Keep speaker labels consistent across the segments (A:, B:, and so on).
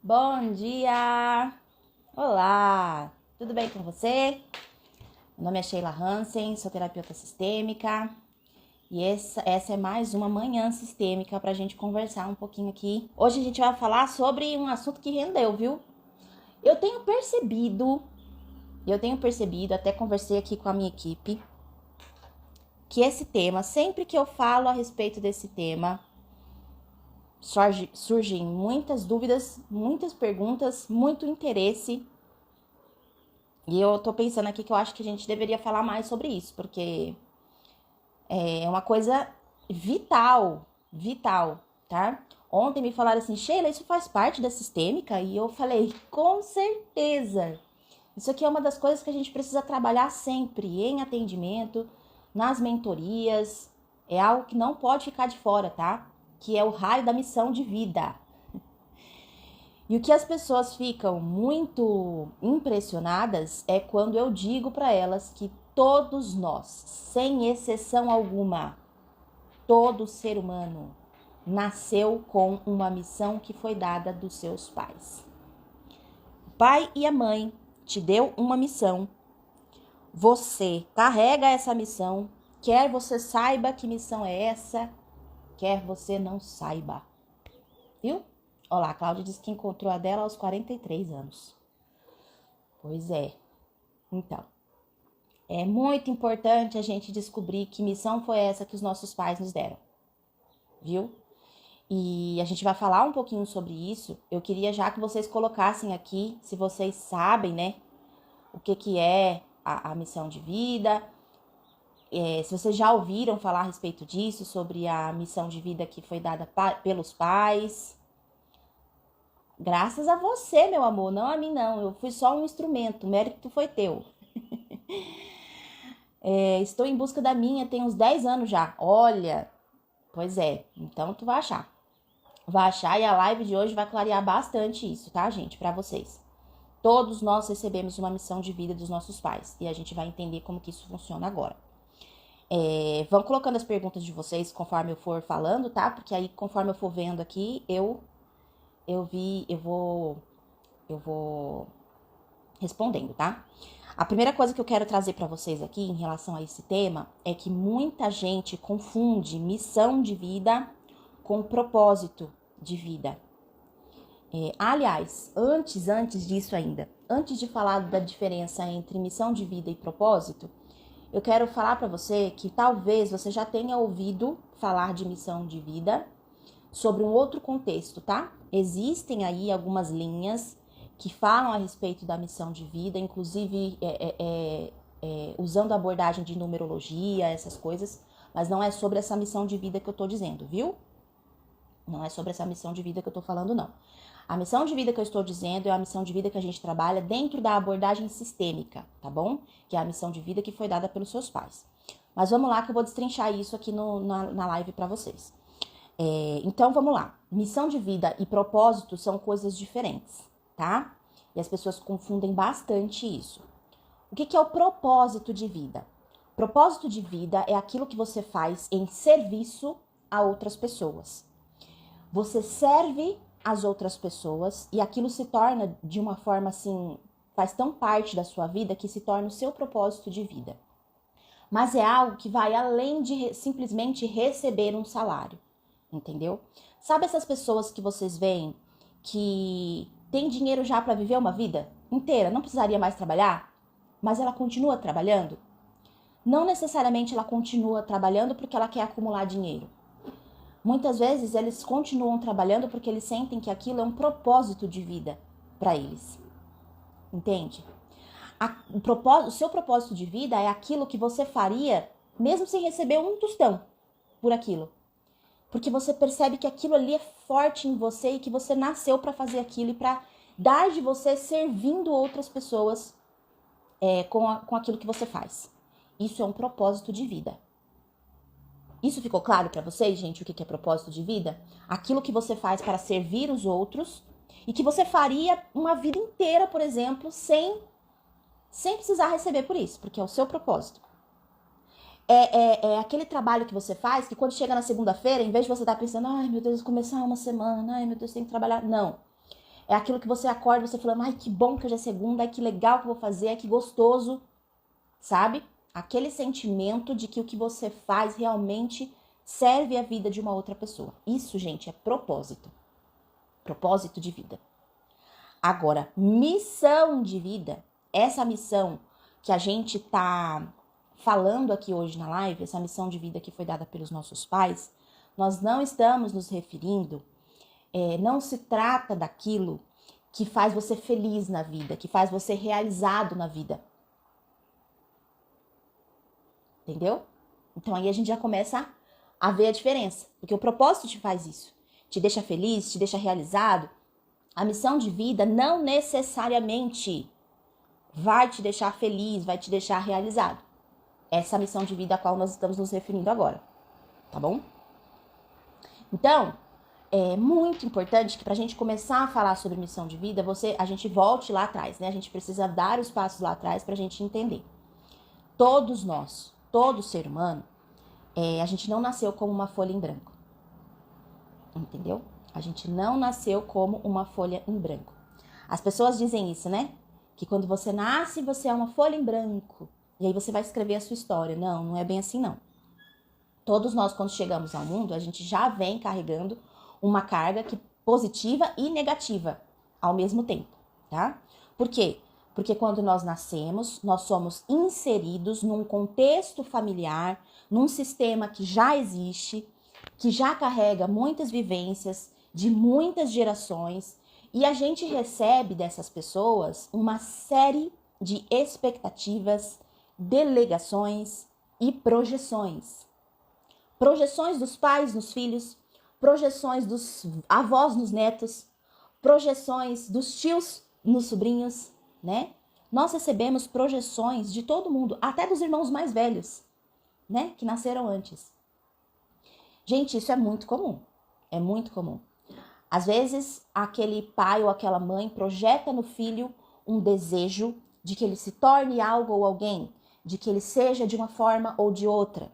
A: Bom dia! Olá! Tudo bem com você? Meu nome é Sheila Hansen, sou terapeuta sistêmica e essa é mais uma manhã sistêmica para a gente conversar um pouquinho aqui. Hoje a gente vai falar sobre um assunto que rendeu, viu? Eu tenho percebido, até conversei aqui com a minha equipe, que esse tema, sempre que eu falo a respeito desse tema, surgem muitas dúvidas, muitas perguntas, muito interesse. E eu tô pensando aqui que eu acho que a gente deveria falar mais sobre isso, porque é uma coisa vital, tá? Ontem me falaram assim, Sheila, isso faz parte da sistêmica? E eu falei, com certeza. Isso aqui é uma das coisas que a gente precisa trabalhar sempre em atendimento, nas mentorias. É algo que não pode ficar de fora, tá? Que é o raio da missão de vida. E o que as pessoas ficam muito impressionadas é quando eu digo para elas que todos nós, sem exceção alguma, todo ser humano nasceu com uma missão que foi dada dos seus pais. O pai e a mãe te deu uma missão. Você carrega essa missão, quer você saiba que missão é essa, quer você não saiba. Viu? Olha lá, a Cláudia disse que encontrou a dela aos 43 anos. Pois é. Então, é muito importante a gente descobrir que missão foi essa que os nossos pais nos deram. Viu? E a gente vai falar um pouquinho sobre isso. Eu queria já que vocês colocassem aqui, se vocês sabem, né, o que é a missão de vida. Se vocês já ouviram falar a respeito disso, sobre a missão de vida que foi dada pelos pais. Graças a você, meu amor, não a mim não. Eu fui só um instrumento, o mérito foi teu. Estou em busca da minha, tem uns 10 anos já. Olha, pois é, então tu vai achar. Vai achar e a live de hoje vai clarear bastante isso, tá, gente, pra vocês. Todos nós recebemos uma missão de vida dos nossos pais e a gente vai entender como que isso funciona agora. Vão colocando as perguntas de vocês conforme eu for falando, tá? Porque aí, conforme eu for vendo aqui, eu vou respondendo, tá? A primeira coisa que eu quero trazer para vocês aqui em relação a esse tema é que muita gente confunde missão de vida com propósito de vida. Aliás, antes disso ainda, antes de falar da diferença entre missão de vida e propósito, eu quero falar para você que talvez você já tenha ouvido falar de missão de vida sobre um outro contexto, tá? Existem aí algumas linhas que falam a respeito da missão de vida, inclusive usando a abordagem de numerologia, essas coisas, mas não é sobre essa missão de vida que eu tô dizendo, viu? Não é sobre essa missão de vida que eu tô falando, não. A missão de vida que eu estou dizendo é a missão de vida que a gente trabalha dentro da abordagem sistêmica, tá bom? Que é a missão de vida que foi dada pelos seus pais. Mas vamos lá que eu vou destrinchar isso aqui na live para vocês. Então, vamos lá. Missão de vida e propósito são coisas diferentes, tá? E as pessoas confundem bastante isso. O que é o propósito de vida? Propósito de vida é aquilo que você faz em serviço a outras pessoas. Você serve as outras pessoas e aquilo se torna de uma forma assim, faz tão parte da sua vida que se torna o seu propósito de vida. Mas é algo que vai além de simplesmente receber um salário. Entendeu? Sabe essas pessoas que vocês veem que tem dinheiro já para viver uma vida inteira, não precisaria mais trabalhar, mas ela continua trabalhando? Não necessariamente ela continua trabalhando porque ela quer acumular dinheiro. Muitas vezes eles continuam trabalhando porque eles sentem que aquilo é um propósito de vida para eles. Entende? O seu propósito de vida é aquilo que você faria mesmo sem receber um tostão por aquilo. Porque você percebe que aquilo ali é forte em você e que você nasceu para fazer aquilo e para dar de você servindo outras pessoas com aquilo que você faz. Isso é um propósito de vida. Isso ficou claro para vocês, gente, o que é propósito de vida? Aquilo que você faz para servir os outros e que você faria uma vida inteira, por exemplo, sem precisar receber por isso, porque é o seu propósito. É aquele trabalho que você faz que quando chega na segunda-feira, em vez de você estar pensando, ai meu Deus, começar uma semana, ai meu Deus, tem que trabalhar. Não. É aquilo que você acorda, você falando, ai, que bom que hoje é segunda, ai, que legal que eu vou fazer, ai, que gostoso, sabe? Aquele sentimento de que o que você faz realmente serve a vida de uma outra pessoa. Isso, gente, é propósito. Propósito de vida. Agora, missão de vida, essa missão que a gente tá falando aqui hoje na live, essa missão de vida que foi dada pelos nossos pais, nós não estamos nos referindo, não se trata daquilo que faz você feliz na vida, que faz você realizado na vida. Entendeu? Então aí a gente já começa a ver a diferença, porque o propósito te faz isso, te deixa feliz, te deixa realizado. A missão de vida não necessariamente vai te deixar feliz, vai te deixar realizado. Essa é a missão de vida a qual nós estamos nos referindo agora, tá bom? Então, é muito importante que pra gente começar a falar sobre missão de vida, a gente volte lá atrás, né? A gente precisa dar os passos lá atrás pra gente entender. Todos nós, todo ser humano, a gente não nasceu como uma folha em branco. Entendeu? A gente não nasceu como uma folha em branco. As pessoas dizem isso, né? Que quando você nasce, você é uma folha em branco. E aí você vai escrever a sua história. Não, não é bem assim, não. Todos nós, quando chegamos ao mundo, a gente já vem carregando uma carga positiva e negativa ao mesmo tempo, tá? Por quê? Porque quando nós nascemos, nós somos inseridos num contexto familiar, num sistema que já existe, que já carrega muitas vivências de muitas gerações, e a gente recebe dessas pessoas uma série de expectativas, delegações e projeções. Projeções dos pais nos filhos, projeções dos avós nos netos, projeções dos tios nos sobrinhos, né? Nós recebemos projeções de todo mundo, até dos irmãos mais velhos, né? Que nasceram antes. Gente, isso é muito comum. É muito comum. Às vezes, aquele pai ou aquela mãe projeta no filho um desejo de que ele se torne algo ou alguém, de que ele seja de uma forma ou de outra.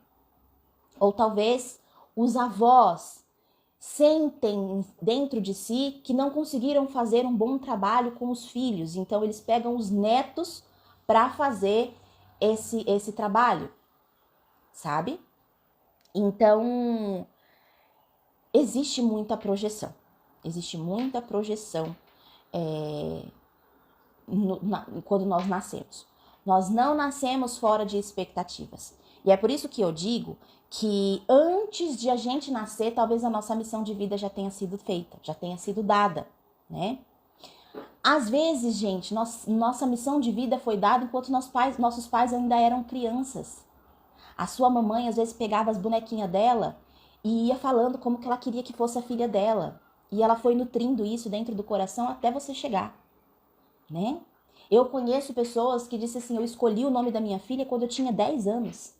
A: Ou talvez os avós sentem dentro de si que não conseguiram fazer um bom trabalho com os filhos, então eles pegam os netos para fazer esse trabalho, sabe? Então, existe muita projeção. Existe muita projeção quando nós nascemos. Nós não nascemos fora de expectativas. E é por isso que eu digo que antes de a gente nascer, talvez a nossa missão de vida já tenha sido feita, já tenha sido dada, né? Às vezes, gente, nossa missão de vida foi dada enquanto nossos pais ainda eram crianças. A sua mamãe, às vezes, pegava as bonequinhas dela e ia falando como que ela queria que fosse a filha dela. E ela foi nutrindo isso dentro do coração até você chegar, né? Eu conheço pessoas que disseram assim, eu escolhi o nome da minha filha quando eu tinha 10 anos.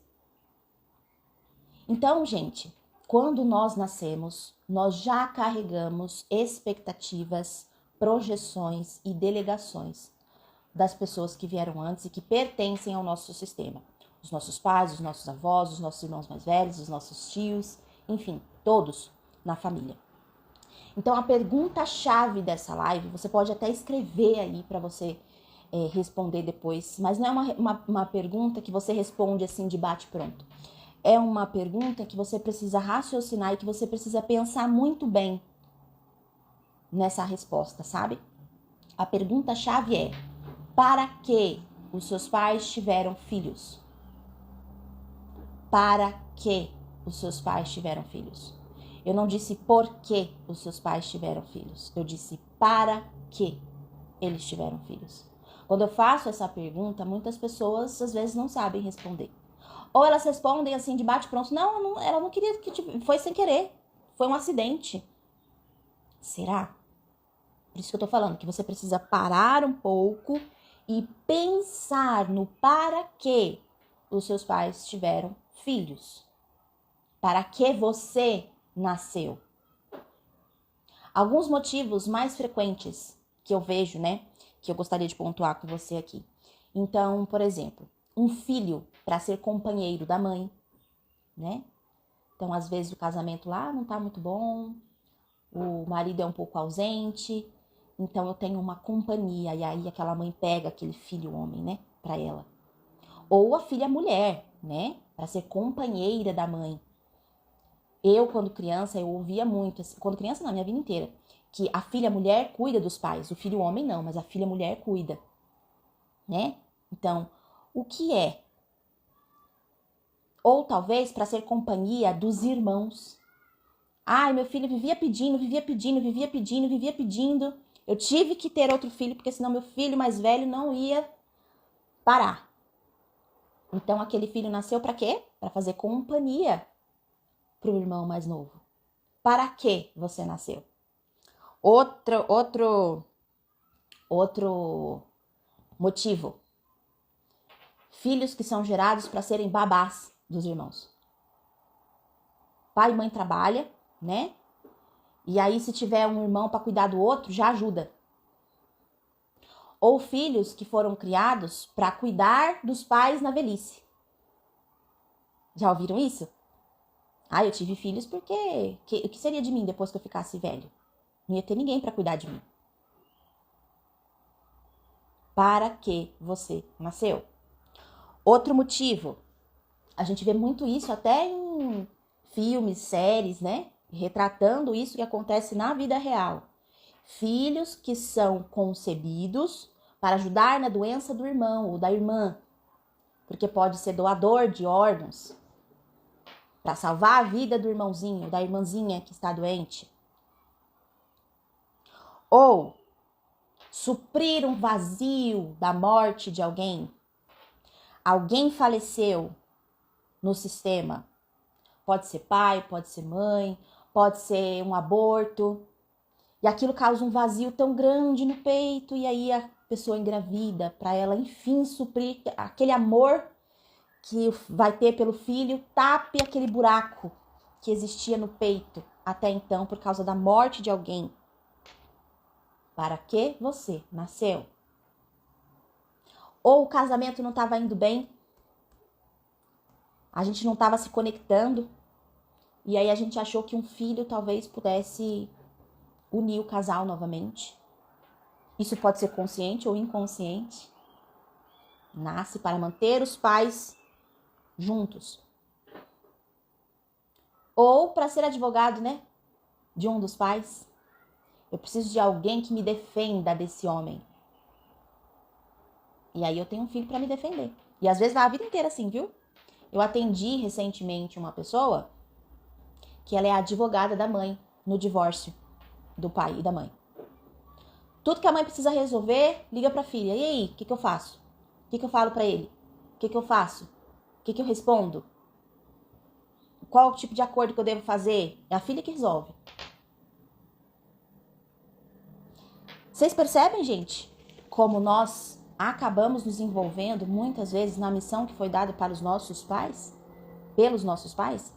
A: Então, gente, quando nós nascemos, nós já carregamos expectativas, projeções e delegações das pessoas que vieram antes e que pertencem ao nosso sistema. Os nossos pais, os nossos avós, os nossos irmãos mais velhos, os nossos tios, enfim, todos na família. Então, a pergunta-chave dessa live, você pode até escrever aí para você responder depois, mas não é uma pergunta que você responde assim de bate-pronto. É uma pergunta que você precisa raciocinar e que você precisa pensar muito bem nessa resposta, sabe? A pergunta-chave é: para que os seus pais tiveram filhos? Para que os seus pais tiveram filhos? Eu não disse por que os seus pais tiveram filhos. Eu disse para que eles tiveram filhos. Quando eu faço essa pergunta, muitas pessoas às vezes não sabem responder. Ou elas respondem assim de bate-pronto, não, ela não queria que foi sem querer, foi um acidente. Será? Por isso que eu tô falando que você precisa parar um pouco e pensar no para que os seus pais tiveram filhos. Para que você nasceu. Alguns motivos mais frequentes que eu vejo, né, que eu gostaria de pontuar com você aqui. Então, por exemplo, um filho para ser companheiro da mãe, né? Então, às vezes o casamento lá não tá muito bom, o marido é um pouco ausente, então eu tenho uma companhia. E aí aquela mãe pega aquele filho homem, né, pra ela. Ou a filha mulher, né, pra ser companheira da mãe. Eu, quando criança, eu ouvia muito, assim, quando criança não, minha vida inteira, que a filha mulher cuida dos pais, o filho homem não, mas a filha mulher cuida, né? Então, o que é? Ou talvez para ser companhia dos irmãos. Ai, meu filho vivia pedindo, vivia pedindo, vivia pedindo, vivia pedindo. Eu tive que ter outro filho, porque senão meu filho mais velho não ia parar. Então, aquele filho nasceu para quê? Para fazer companhia pro irmão mais novo. Para que você nasceu? Outro motivo. Filhos que são gerados para serem babás dos irmãos. Pai e mãe trabalham, né? E aí, se tiver um irmão para cuidar do outro, já ajuda. Ou filhos que foram criados para cuidar dos pais na velhice. Já ouviram isso? Ah, eu tive filhos porque... O que seria de mim depois que eu ficasse velho? Não ia ter ninguém para cuidar de mim. Para que você nasceu? Outro motivo. A gente vê muito isso até em filmes, séries, né? Retratando isso que acontece na vida real. Filhos que são concebidos para ajudar na doença do irmão ou da irmã. Porque pode ser doador de órgãos. Para salvar a vida do irmãozinho, da irmãzinha que está doente. Ou suprir um vazio da morte de alguém. Alguém faleceu no sistema. Pode ser pai, pode ser mãe, pode ser um aborto. E aquilo causa um vazio tão grande no peito. E aí a pessoa engravida, para ela, enfim, suprir aquele amor que vai ter pelo filho, tape aquele buraco que existia no peito até então por causa da morte de alguém. Para que você nasceu? Ou o casamento não estava indo bem, a gente não estava se conectando, e aí a gente achou que um filho talvez pudesse unir o casal novamente. Isso pode ser consciente ou inconsciente. Nasce para manter os pais juntos. Ou para ser advogado, né? De um dos pais. Eu preciso de alguém que me defenda desse homem. E aí eu tenho um filho para me defender. E às vezes vai a vida inteira assim, viu? Eu atendi recentemente uma pessoa que ela é advogada da mãe no divórcio do pai e da mãe. Tudo que a mãe precisa resolver, liga pra filha. E aí, o que eu faço? O que eu falo pra ele? O que eu faço? O que eu respondo? Qual o tipo de acordo que eu devo fazer? É a filha que resolve. Vocês percebem, gente, como nós acabamos nos envolvendo muitas vezes na missão que foi dada para os nossos pais? Pelos nossos pais?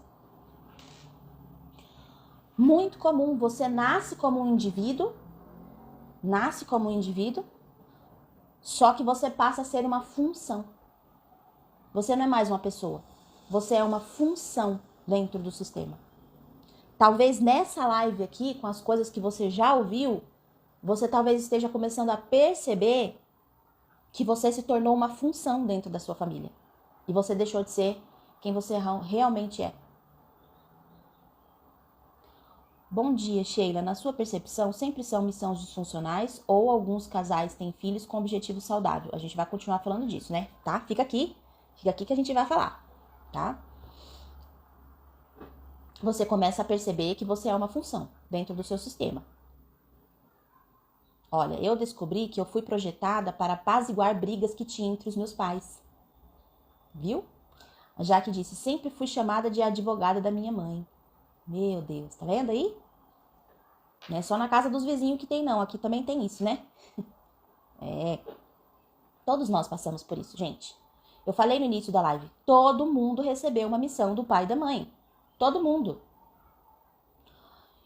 A: Muito comum, você nasce como um indivíduo, só que você passa a ser uma função. Você não é mais uma pessoa, você é uma função dentro do sistema. Talvez nessa live aqui, com as coisas que você já ouviu, você talvez esteja começando a perceber que você se tornou uma função dentro da sua família. E você deixou de ser quem você realmente é. Bom dia, Sheila. Na sua percepção, sempre são missões disfuncionais ou alguns casais têm filhos com objetivo saudável? A gente vai continuar falando disso, né? Tá? Fica aqui que a gente vai falar, tá? Você começa a perceber que você é uma função dentro do seu sistema. Olha, eu descobri que eu fui projetada para apaziguar brigas que tinha entre os meus pais. Viu? A Jaque disse, sempre fui chamada de advogada da minha mãe. Meu Deus, tá vendo aí? Não é só na casa dos vizinhos que tem, não. Aqui também tem isso, né? Todos nós passamos por isso, gente. Eu falei no início da live, todo mundo recebeu uma missão do pai e da mãe. Todo mundo.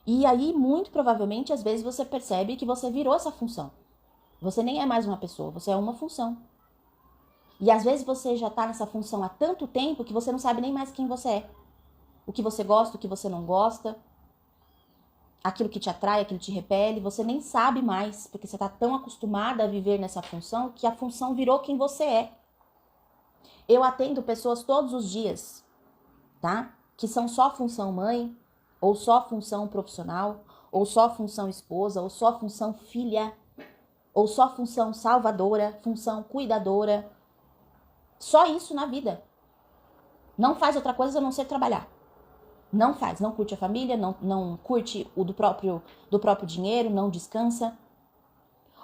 A: E aí, muito provavelmente, às vezes você percebe que você virou essa função. Você nem é mais uma pessoa, você é uma função. E às vezes você já tá nessa função há tanto tempo que você não sabe nem mais quem você é. O que você gosta, o que você não gosta. aquilo que te atrai, aquilo que te repele, você nem sabe mais, porque você está tão acostumada a viver nessa função que a função virou quem você é. Eu atendo pessoas todos os dias, tá? Que são só função mãe, ou só função profissional, ou só função esposa, ou só função filha, ou só função salvadora, função cuidadora. Só isso na vida. Não faz outra coisa a não ser trabalhar. Não faz, não curte a família, não curte o do próprio dinheiro, não descansa.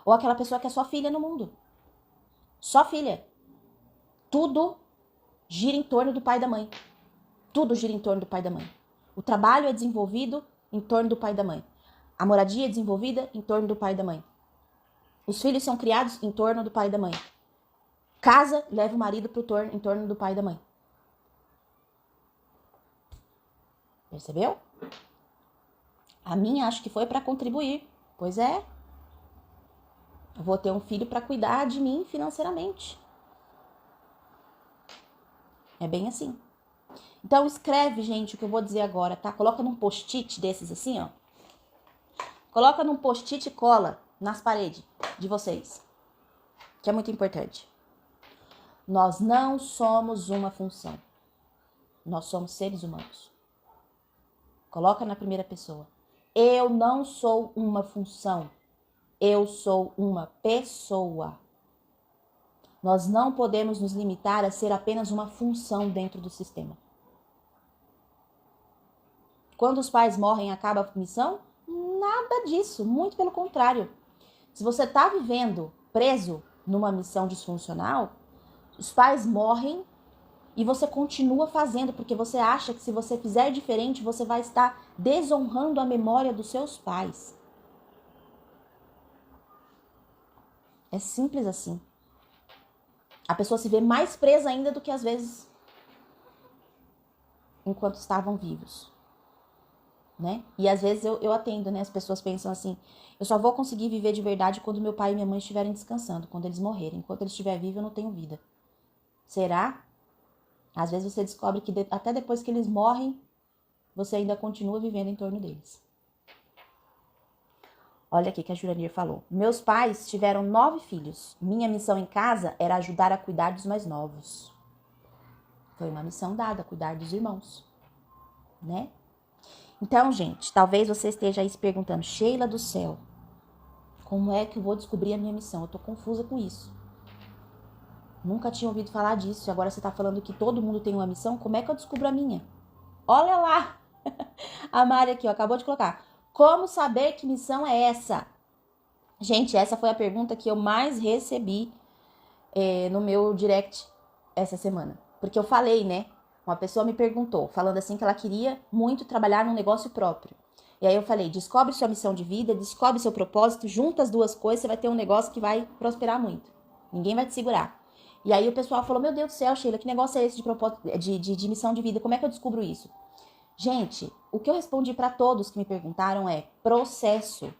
A: Ou aquela pessoa que é só filha no mundo. Só filha. Tudo gira em torno do pai e da mãe. Tudo gira em torno do pai e da mãe. O trabalho é desenvolvido em torno do pai e da mãe. A moradia é desenvolvida em torno do pai e da mãe. Os filhos são criados em torno do pai e da mãe. Casa leva o marido em torno do pai e da mãe. Percebeu? A minha acho que foi para contribuir. Pois é. Eu vou ter um filho para cuidar de mim financeiramente. É bem assim. Então escreve, gente, o que eu vou dizer agora, tá? Coloca num post-it desses assim, ó. Coloca num post-it e cola nas paredes de vocês. Que é muito importante. Nós não somos uma função. Nós somos seres humanos. Coloca na primeira pessoa. Eu não sou uma função. Eu sou uma pessoa. Nós não podemos nos limitar a ser apenas uma função dentro do sistema. Quando os pais morrem, acaba a missão? Nada disso, muito pelo contrário. Se você está vivendo preso numa missão disfuncional, os pais morrem e você continua fazendo, porque você acha que se você fizer diferente, você vai estar desonrando a memória dos seus pais. É simples assim. A pessoa se vê mais presa ainda do que às vezes enquanto estavam vivos. Né? E às vezes eu atendo, né? As pessoas pensam assim, eu só vou conseguir viver de verdade quando meu pai e minha mãe estiverem descansando, quando eles morrerem. Enquanto eles estiverem vivos, eu não tenho vida. Será? Às vezes você descobre que até depois que eles morrem, você ainda continua vivendo em torno deles. Olha aqui que a Juranir falou. Meus pais tiveram 9 filhos. Minha missão em casa era ajudar a cuidar dos mais novos. Foi uma missão dada, cuidar dos irmãos. Né? Então, gente, talvez você esteja aí se perguntando, Sheila do céu, como é que eu vou descobrir a minha missão? Eu tô confusa com isso. Nunca tinha ouvido falar disso. Agora você tá falando que todo mundo tem uma missão. Como é que eu descubro a minha? Olha lá! A Mari aqui, ó, acabou de colocar. Como saber que missão é essa? Gente, essa foi a pergunta que eu mais recebi no meu direct essa semana. Porque eu falei, né? Uma pessoa me perguntou, falando assim que ela queria muito trabalhar num negócio próprio. E aí eu falei, descobre sua missão de vida, descobre seu propósito, junta as duas coisas, você vai ter um negócio que vai prosperar muito. Ninguém vai te segurar. E aí o pessoal falou, meu Deus do céu, Sheila, que negócio é esse de propósito, de missão de vida? Como é que eu descubro isso? Gente, o que eu respondi para todos que me perguntaram é processo.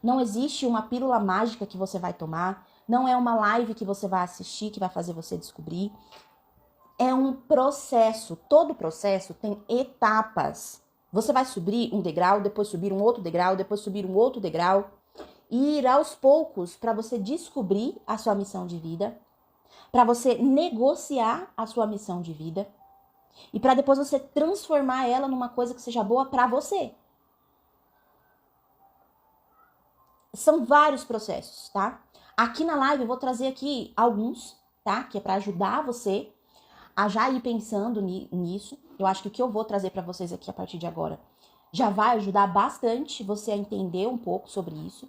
A: Não existe uma pílula mágica que você vai tomar, não é uma live que você vai assistir que vai fazer você descobrir. É um processo. Todo processo tem etapas. Você vai subir um degrau, depois subir um outro degrau, depois subir um outro degrau. E ir aos poucos para você descobrir a sua missão de vida, para você negociar a sua missão de vida e para depois você transformar ela numa coisa que seja boa para você. São vários processos, tá? Aqui na live eu vou trazer aqui alguns, tá? Que é para ajudar você a já ir pensando nisso. Eu acho que o que eu vou trazer para vocês aqui a partir de agora já vai ajudar bastante você a entender um pouco sobre isso.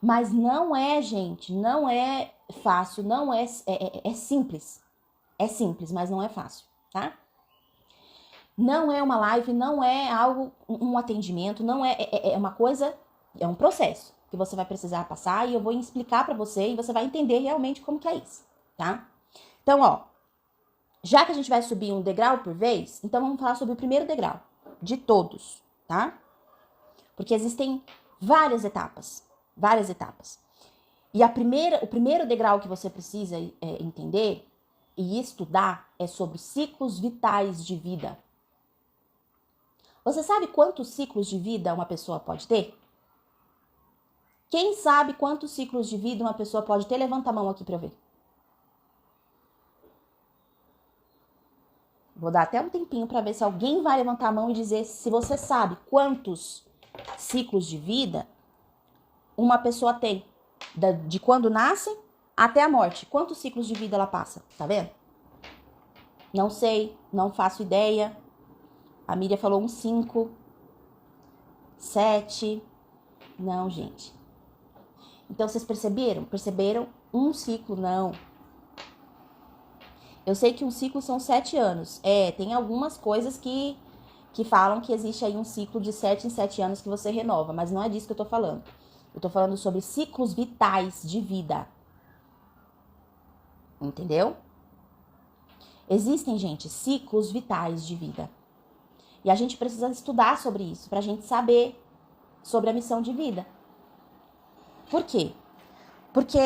A: Mas não é, gente, não é fácil, não é simples. É simples, mas não é fácil, tá? Não é uma live, não é algo, um atendimento, não é uma coisa, é um processo que você vai precisar passar e eu vou explicar para você e você vai entender realmente como que é isso, tá? Então, ó, já que a gente vai subir um degrau por vez, então vamos falar sobre o primeiro degrau de todos, tá? Porque existem várias etapas. E o primeiro degrau que você precisa entender e estudar é sobre ciclos vitais de vida. Você sabe quantos ciclos de vida uma pessoa pode ter? Quem sabe quantos ciclos de vida uma pessoa pode ter? Levanta a mão aqui para eu ver. Vou dar até um tempinho para ver se alguém vai levantar a mão e dizer se você sabe quantos ciclos de vida uma pessoa tem. De quando nasce até a morte. Quantos ciclos de vida ela passa? Tá vendo? Não sei, não faço ideia. A Miriam falou uns 5, 7. Não, gente. Então, vocês perceberam? Perceberam? Um ciclo, não. Eu sei que um ciclo são 7 anos. Tem algumas coisas que falam que existe aí um ciclo de 7 em 7 anos que você renova. Mas não é disso que eu tô falando. Eu tô falando sobre ciclos vitais de vida. Entendeu? Existem, gente, ciclos vitais de vida. E a gente precisa estudar sobre isso, pra gente saber sobre a missão de vida. Por quê? Porque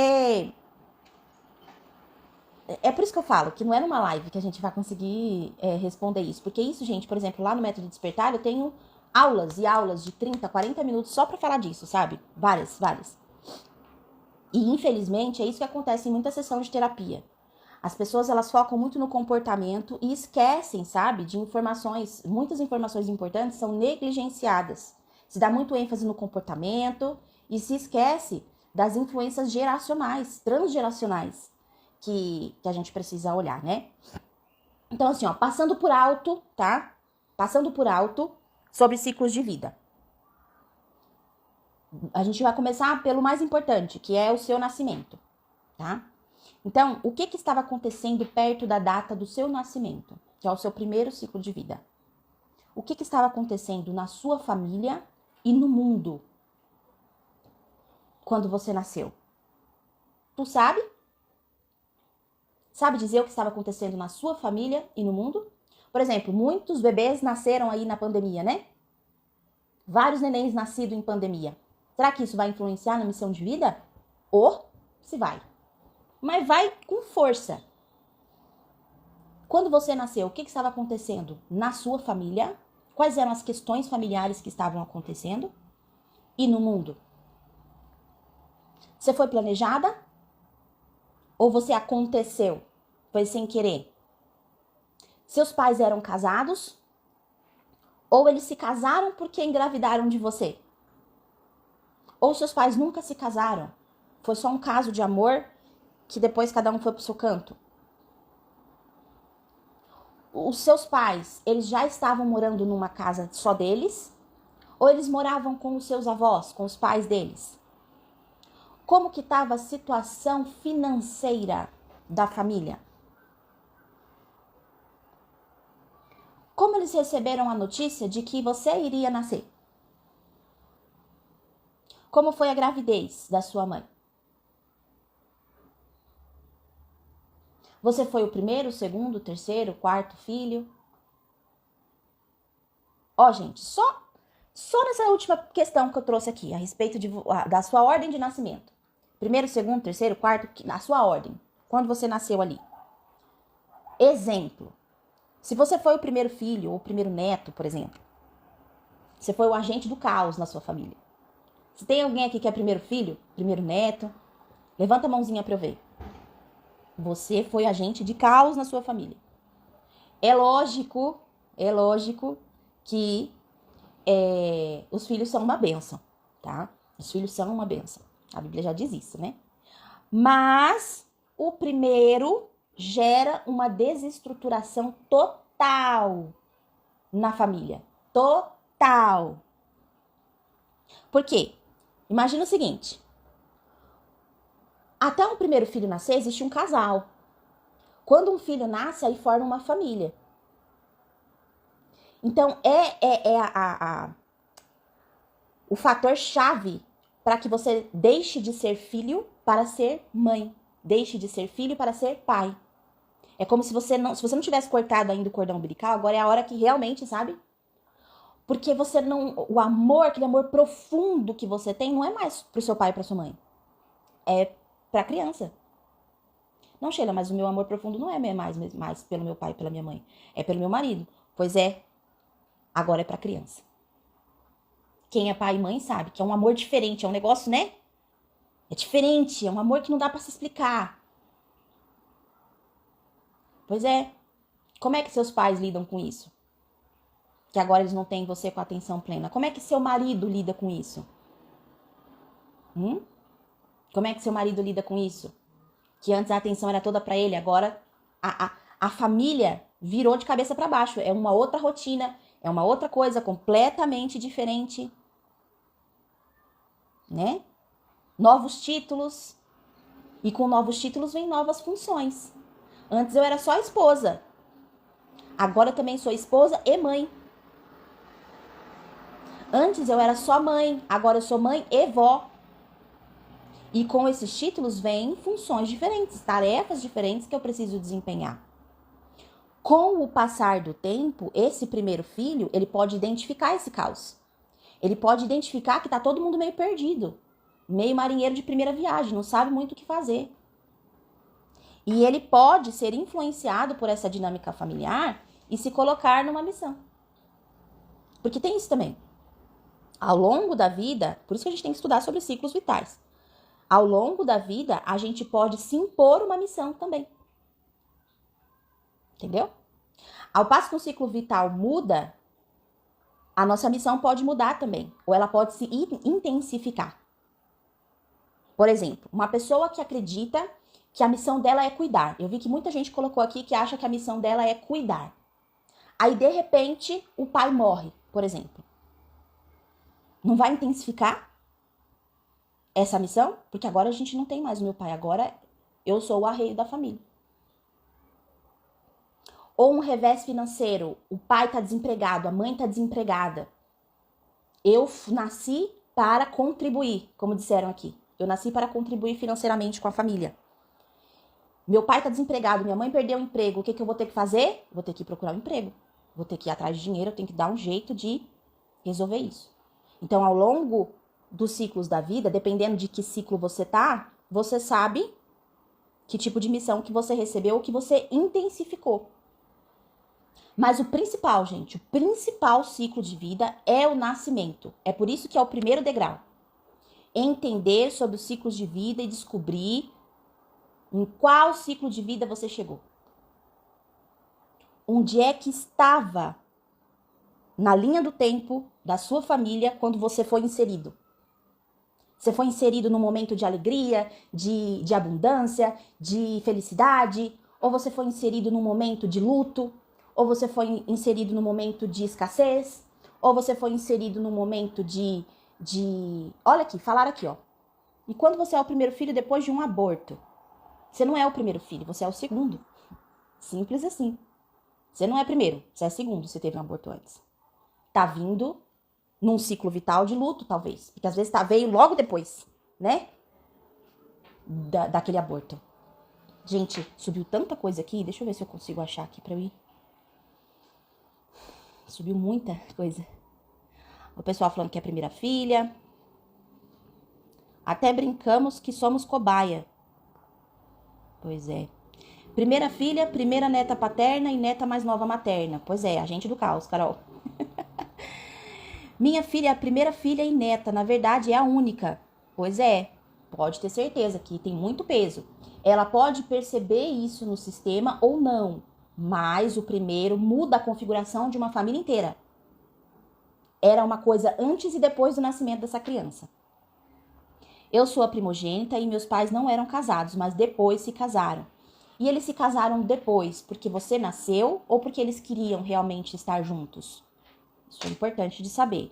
A: é por isso que eu falo que não é numa live que a gente vai conseguir responder isso. Porque isso, gente, por exemplo, lá no Método Despertar, eu tenho aulas e aulas de 30, 40 minutos só pra falar disso, sabe? Várias. E, infelizmente, é isso que acontece em muita sessão de terapia. As pessoas, elas focam muito no comportamento e esquecem, sabe, de informações. Muitas informações importantes são negligenciadas. Se dá muito ênfase no comportamento e se esquece das influências geracionais, transgeracionais, que a gente precisa olhar, né? Então, assim, ó, passando por alto, tá? Passando por alto sobre ciclos de vida. A gente vai começar pelo mais importante, que é o seu nascimento, tá? Então, o que estava acontecendo perto da data do seu nascimento, que é o seu primeiro ciclo de vida? O que estava acontecendo na sua família e no mundo quando você nasceu? Tu sabe? Sabe dizer o que estava acontecendo na sua família e no mundo? Por exemplo, muitos bebês nasceram aí na pandemia, né? Vários nenéns nascidos em pandemia. Será que isso vai influenciar na missão de vida? Ou se vai. Mas vai com força. Quando você nasceu, o que estava acontecendo na sua família? Quais eram as questões familiares que estavam acontecendo? E no mundo? Você foi planejada? Ou você aconteceu? Foi sem querer? Seus pais eram casados? Ou eles se casaram porque engravidaram de você? Ou seus pais nunca se casaram? Foi só um caso de amor que depois cada um foi pro seu canto? Os seus pais, eles já estavam morando numa casa só deles? Ou eles moravam com os seus avós, com os pais deles? Como que estava a situação financeira da família? Como eles receberam a notícia de que você iria nascer? Como foi a gravidez da sua mãe? Você foi o primeiro, o segundo, o terceiro, o quarto filho? Ó, gente, só nessa última questão que eu trouxe aqui, a respeito da sua ordem de nascimento. Primeiro, segundo, terceiro, quarto, na sua ordem. Quando você nasceu ali. Exemplo. Se você foi o primeiro filho ou o primeiro neto, por exemplo. Você foi o agente do caos na sua família. Se tem alguém aqui que é primeiro filho, primeiro neto, levanta a mãozinha pra eu ver. Você foi agente de caos na sua família. É lógico que os filhos são uma bênção, tá? Os filhos são uma bênção. A Bíblia já diz isso, né? Mas o primeiro gera uma desestruturação total na família. Total. Por quê? Imagina o seguinte. Até um primeiro filho nascer, existe um casal. Quando um filho nasce, aí forma uma família. Então, o fator chave para que você deixe de ser filho para ser mãe. Deixe de ser filho para ser pai. É como se você não tivesse cortado ainda o cordão umbilical, agora é a hora que realmente, sabe? Porque você não... O amor, aquele amor profundo que você tem, não é mais pro seu pai e pra sua mãe. É pra criança. Não, Sheila, mas o meu amor profundo não é mais pelo meu pai e pela minha mãe. É pelo meu marido. Pois é. Agora é pra criança. Quem é pai e mãe sabe que é um amor diferente, é um negócio, né? É diferente, é um amor que não dá pra se explicar. Pois é. Como é que seus pais lidam com isso? Que agora eles não têm você com atenção plena. Como é que seu marido lida com isso? Como é que seu marido lida com isso? Que antes a atenção era toda pra ele, agora a família virou de cabeça pra baixo. É uma outra rotina, é uma outra coisa completamente diferente, né? Novos títulos. E com novos títulos vem novas funções. Antes eu era só esposa. Agora eu também sou esposa e mãe. Antes eu era só mãe, agora eu sou mãe e vó. E com esses títulos vêm funções diferentes, tarefas diferentes que eu preciso desempenhar. Com o passar do tempo, esse primeiro filho, ele pode identificar esse caos. Ele pode identificar que tá todo mundo meio perdido. Meio marinheiro de primeira viagem, não sabe muito o que fazer. E ele pode ser influenciado por essa dinâmica familiar e se colocar numa missão. Porque tem isso também. Ao longo da vida, por isso que a gente tem que estudar sobre ciclos vitais. Ao longo da vida, a gente pode se impor uma missão também. Entendeu? Ao passo que o ciclo vital muda, a nossa missão pode mudar também. Ou ela pode se intensificar. Por exemplo, uma pessoa que acredita que a missão dela é cuidar. Eu vi que muita gente colocou aqui que acha que a missão dela é cuidar. Aí, de repente, o pai morre, por exemplo. Não vai intensificar essa missão? Porque agora a gente não tem mais o meu pai. Agora eu sou o arreio da família. Ou um revés financeiro. O pai tá desempregado, a mãe tá desempregada. Eu nasci para contribuir, como disseram aqui. Eu nasci para contribuir financeiramente com a família. Meu pai tá desempregado, minha mãe perdeu o emprego. O que eu vou ter que fazer? Vou ter que procurar um emprego. Vou ter que ir atrás de dinheiro, eu tenho que dar um jeito de resolver isso. Então, ao longo dos ciclos da vida, dependendo de que ciclo você tá, você sabe que tipo de missão que você recebeu ou que você intensificou. Mas o principal, gente, o principal ciclo de vida é o nascimento. É por isso que é o primeiro degrau. Entender sobre os ciclos de vida e descobrir em qual ciclo de vida você chegou. Onde é que estava na linha do tempo da sua família quando você foi inserido? Você foi inserido num momento de alegria, de abundância, de felicidade? Ou você foi inserido num momento de luto? Ou você foi inserido num momento de escassez? Ou você foi inserido num momento de... Olha aqui, falaram aqui, ó. E quando você é o primeiro filho depois de um aborto? Você não é o primeiro filho, você é o segundo. Simples assim. Você não é primeiro, você é segundo, você teve um aborto antes. Tá vindo num ciclo vital de luto, talvez. Porque às vezes veio logo depois, né? Daquele aborto. Gente, subiu tanta coisa aqui. Deixa eu ver se eu consigo achar aqui pra eu ir. Subiu muita coisa. O pessoal falando que é a primeira filha. Até brincamos que somos cobaia. Pois é. Primeira filha, primeira neta paterna e neta mais nova materna. Pois é, agente do caos, Carol. Minha filha é a primeira filha e neta, na verdade é a única. Pois é, pode ter certeza que tem muito peso. Ela pode perceber isso no sistema ou não, mas o primeiro muda a configuração de uma família inteira. Era uma coisa antes e depois do nascimento dessa criança. Eu sou a primogênita e meus pais não eram casados, mas depois se casaram. E eles se casaram depois porque você nasceu ou porque eles queriam realmente estar juntos? Isso é importante de saber.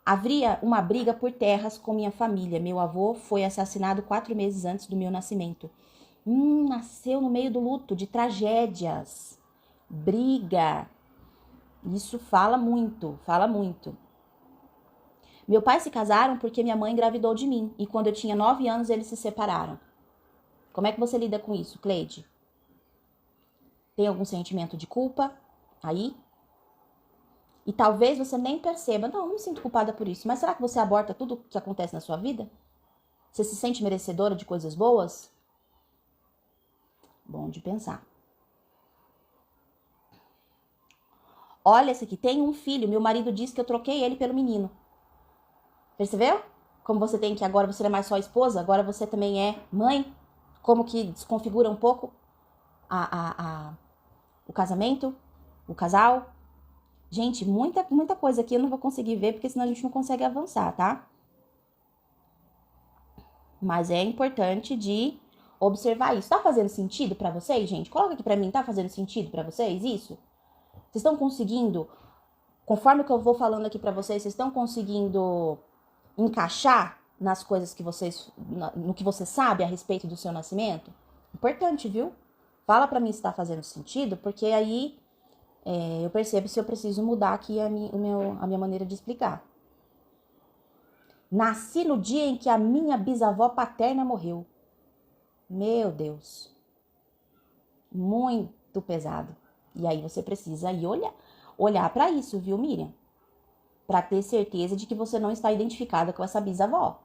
A: Havia uma briga por terras com minha família. Meu avô foi assassinado 4 meses antes do meu nascimento. Nasceu no meio do luto, de tragédias. Briga. Isso fala muito, fala muito. Meu pai se casaram porque minha mãe engravidou de mim. E quando eu tinha 9 anos, eles se separaram. Como é que você lida com isso, Cleide? Tem algum sentimento de culpa aí? E talvez você nem perceba. Não me sinto culpada por isso. Mas será que você aborta tudo que acontece na sua vida? Você se sente merecedora de coisas boas? Bom de pensar. Olha esse aqui, tem um filho, meu marido disse que eu troquei ele pelo menino. Percebeu? Como você tem que agora você não é mais só esposa, agora você também é mãe. Como que desconfigura um pouco o casamento, o casal. Gente, muita coisa aqui eu não vou conseguir ver, porque senão a gente não consegue avançar, tá? Mas é importante de observar isso. Tá fazendo sentido pra vocês, gente? Coloca aqui pra mim, tá fazendo sentido pra vocês isso? Vocês estão conseguindo, conforme que eu vou falando aqui pra vocês estão conseguindo encaixar nas coisas que vocês, no que você sabe a respeito do seu nascimento? Importante, viu? Fala pra mim se tá fazendo sentido, porque aí eu percebo se eu preciso mudar aqui a minha maneira de explicar. Nasci no dia em que a minha bisavó paterna morreu. Meu Deus. Muito pesado. E aí você precisa ir olhar para isso, viu, Miriam? Para ter certeza de que você não está identificada com essa bisavó.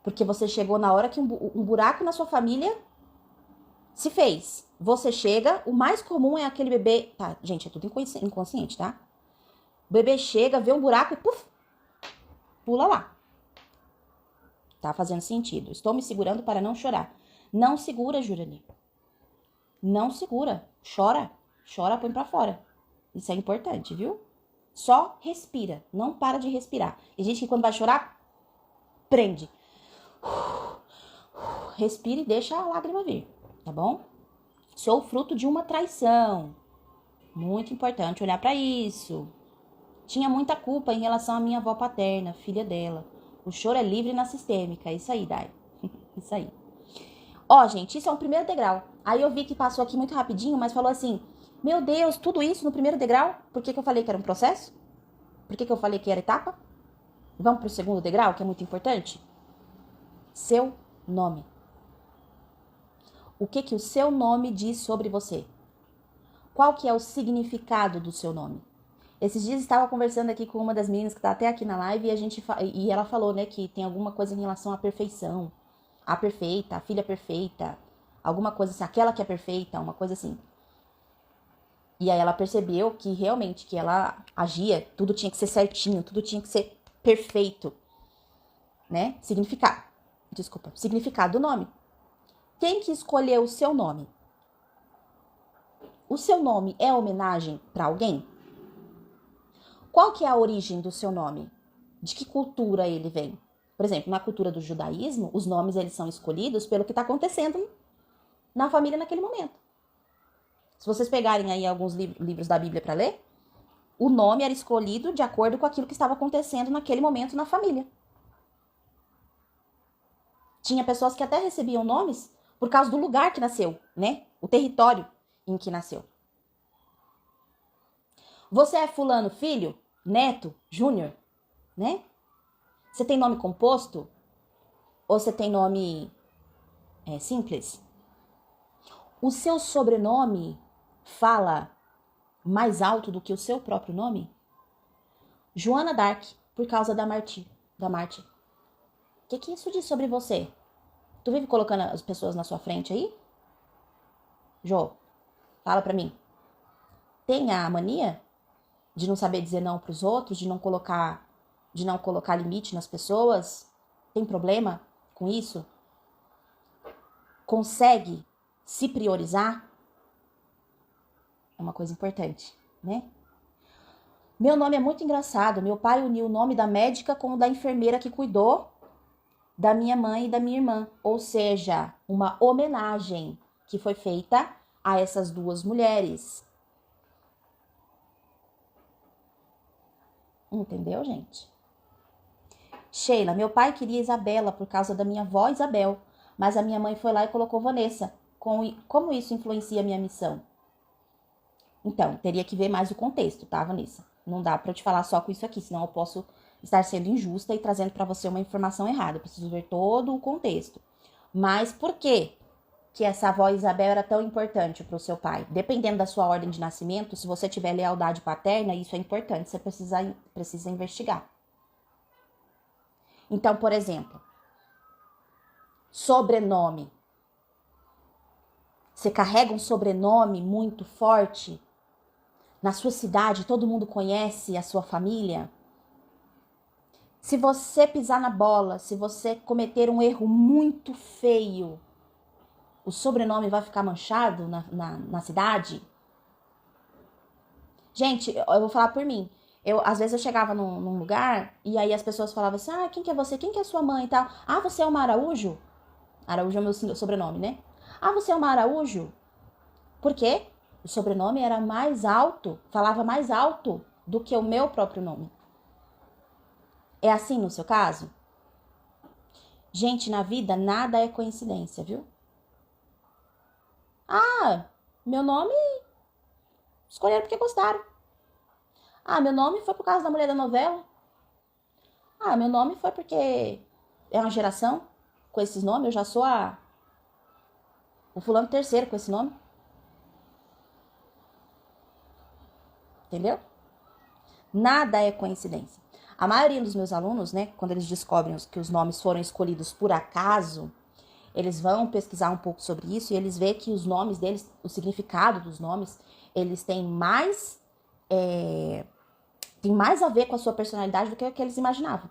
A: Porque você chegou na hora que um buraco na sua família se fez. Você chega, o mais comum é aquele bebê... Tá, gente, é tudo inconsciente, tá? O bebê chega, vê um buraco e puf, pula lá. Tá fazendo sentido. Estou me segurando para não chorar. Não segura, Jurali. Não segura. Chora. Chora, põe pra fora. Isso é importante, viu? Só respira. Não para de respirar. Tem gente que quando vai chorar, prende. Respira e deixa a lágrima vir, tá bom? Sou fruto de uma traição. Muito importante olhar pra isso. Tinha muita culpa em relação à minha avó paterna, filha dela. O choro é livre na sistêmica. Isso aí, Dai. Isso aí. Ó, gente, isso é um primeiro degrau. Aí eu vi que passou aqui muito rapidinho, mas falou assim, meu Deus, tudo isso no primeiro degrau? Por que eu falei que era um processo? Por que eu falei que era etapa? Vamos pro segundo degrau, que é muito importante? Seu nome. O que o seu nome diz sobre você? Qual que é o significado do seu nome? Esses dias estava conversando aqui com uma das meninas que tá até aqui na live e ela falou, né, que tem alguma coisa em relação à perfeição. A perfeita, a filha perfeita, alguma coisa assim, aquela que é perfeita, uma coisa assim. E aí ela percebeu que realmente, que ela agia, tudo tinha que ser certinho, tudo tinha que ser perfeito, né? Significado do nome. Quem que escolheu o seu nome? O seu nome é homenagem para alguém? Qual que é a origem do seu nome? De que cultura ele vem? Por exemplo, na cultura do judaísmo, os nomes eles são escolhidos pelo que está acontecendo na família naquele momento. Se vocês pegarem aí alguns livros da Bíblia para ler, o nome era escolhido de acordo com aquilo que estava acontecendo naquele momento na família. Tinha pessoas que até recebiam nomes por causa do lugar que nasceu, né? O território em que nasceu. Você é fulano filho, neto, júnior, né? Você tem nome composto? Ou você tem nome simples? O seu sobrenome fala mais alto do que o seu próprio nome? Joana Dark, por causa da Marte. O que isso diz sobre você? Tu vive colocando as pessoas na sua frente aí? Jô, fala pra mim. Tem a mania de não saber dizer não pros outros, de não colocar limite nas pessoas? Tem problema com isso? Consegue se priorizar? É uma coisa importante, né? Meu nome é muito engraçado. Meu pai uniu o nome da médica com o da enfermeira que cuidou da minha mãe e da minha irmã. Ou seja, uma homenagem que foi feita a essas duas mulheres. Entendeu, gente? Sheila, meu pai queria Isabela por causa da minha avó Isabel, mas a minha mãe foi lá e colocou Vanessa. Como isso influencia a minha missão? Então, teria que ver mais o contexto, tá, Vanessa? Não dá pra eu te falar só com isso aqui, senão eu posso estar sendo injusta e trazendo pra você uma informação errada. Eu preciso ver todo o contexto. Mas por que essa avó Isabel era tão importante pro seu pai? Dependendo da sua ordem de nascimento, se você tiver lealdade paterna, isso é importante, você precisa investigar. Então, por exemplo, sobrenome. Você carrega um sobrenome muito forte? Na sua cidade, todo mundo conhece a sua família? Se você pisar na bola, se você cometer um erro muito feio, o sobrenome vai ficar manchado na cidade? Gente, eu vou falar por mim. Às vezes eu chegava num lugar e aí as pessoas falavam assim, quem que é você? Quem que é sua mãe e tal? Você é uma Araújo? Araújo é o meu sobrenome, né? Você é uma Araújo? Por quê? O sobrenome era mais alto, falava mais alto do que o meu próprio nome. É assim no seu caso? Gente, na vida nada é coincidência, viu? Meu nome escolheram porque gostaram. Meu nome foi por causa da mulher da novela. Meu nome foi porque é uma geração com esses nomes. Eu já sou o fulano terceiro com esse nome. Entendeu? Nada é coincidência. A maioria dos meus alunos, né, quando eles descobrem que os nomes foram escolhidos por acaso, eles vão pesquisar um pouco sobre isso e eles veem que os nomes deles, o significado dos nomes, eles têm mais a ver com a sua personalidade do que o que eles imaginavam.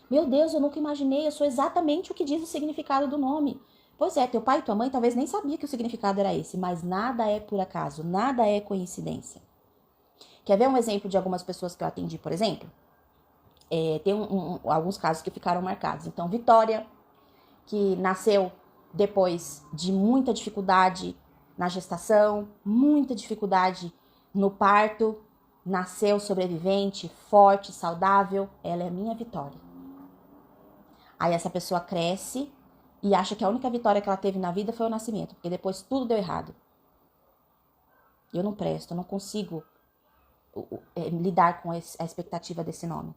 A: Meu Deus, eu nunca imaginei, eu sou exatamente o que diz o significado do nome. Pois é, teu pai e tua mãe talvez nem sabia que o significado era esse, mas nada é por acaso, nada é coincidência. Quer ver um exemplo de algumas pessoas que eu atendi, por exemplo? Tem alguns casos que ficaram marcados. Então, Vitória, que nasceu depois de muita dificuldade na gestação, muita dificuldade no parto, nasceu sobrevivente, forte, saudável, ela é minha Vitória. Aí essa pessoa cresce e acha que a única vitória que ela teve na vida foi o nascimento, porque depois tudo deu errado. Eu não presto, eu não consigo lidar com a expectativa desse nome.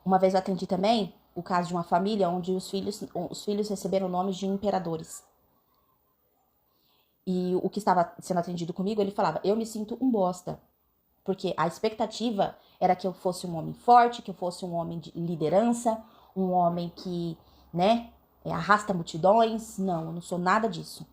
A: Uma vez eu atendi também o caso de uma família onde os filhos receberam nomes de imperadores. E o que estava sendo atendido comigo, ele falava, eu me sinto um bosta. Porque a expectativa era que eu fosse um homem forte, que eu fosse um homem de liderança, um homem que, arrasta multidões. Não, eu não sou nada disso.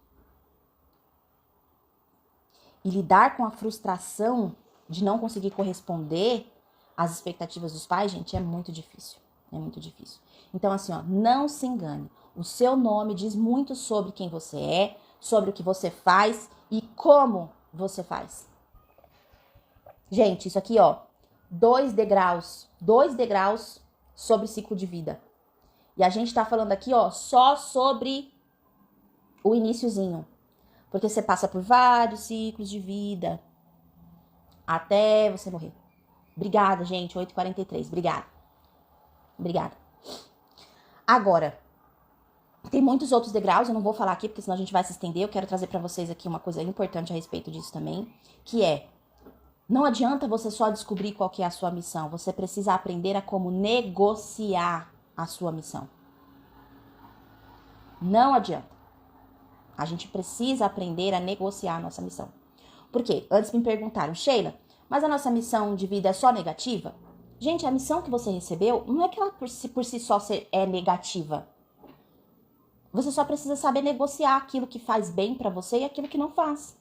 A: E lidar com a frustração de não conseguir corresponder às expectativas dos pais, gente, é muito difícil. É muito difícil. Então, assim, não se engane. O seu nome diz muito sobre quem você é, sobre o que você faz e como você faz. Gente, isso aqui, 2 degraus sobre ciclo de vida. E a gente tá falando aqui, só sobre o iniciozinho. Porque você passa por vários ciclos de vida até você morrer. Obrigada, gente, 8h43, obrigada. Agora, tem muitos outros degraus, eu não vou falar aqui porque senão a gente vai se estender. Eu quero trazer pra vocês aqui uma coisa importante a respeito disso também, que é, não adianta você só descobrir qual que é a sua missão, você precisa aprender a como negociar a sua missão. Não adianta. A gente precisa aprender a negociar a nossa missão. Por quê? Antes me perguntaram, Sheila, mas a nossa missão de vida é só negativa? Gente, a missão que você recebeu, não é que ela por si só é negativa. Você só precisa saber negociar aquilo que faz bem pra você e aquilo que não faz.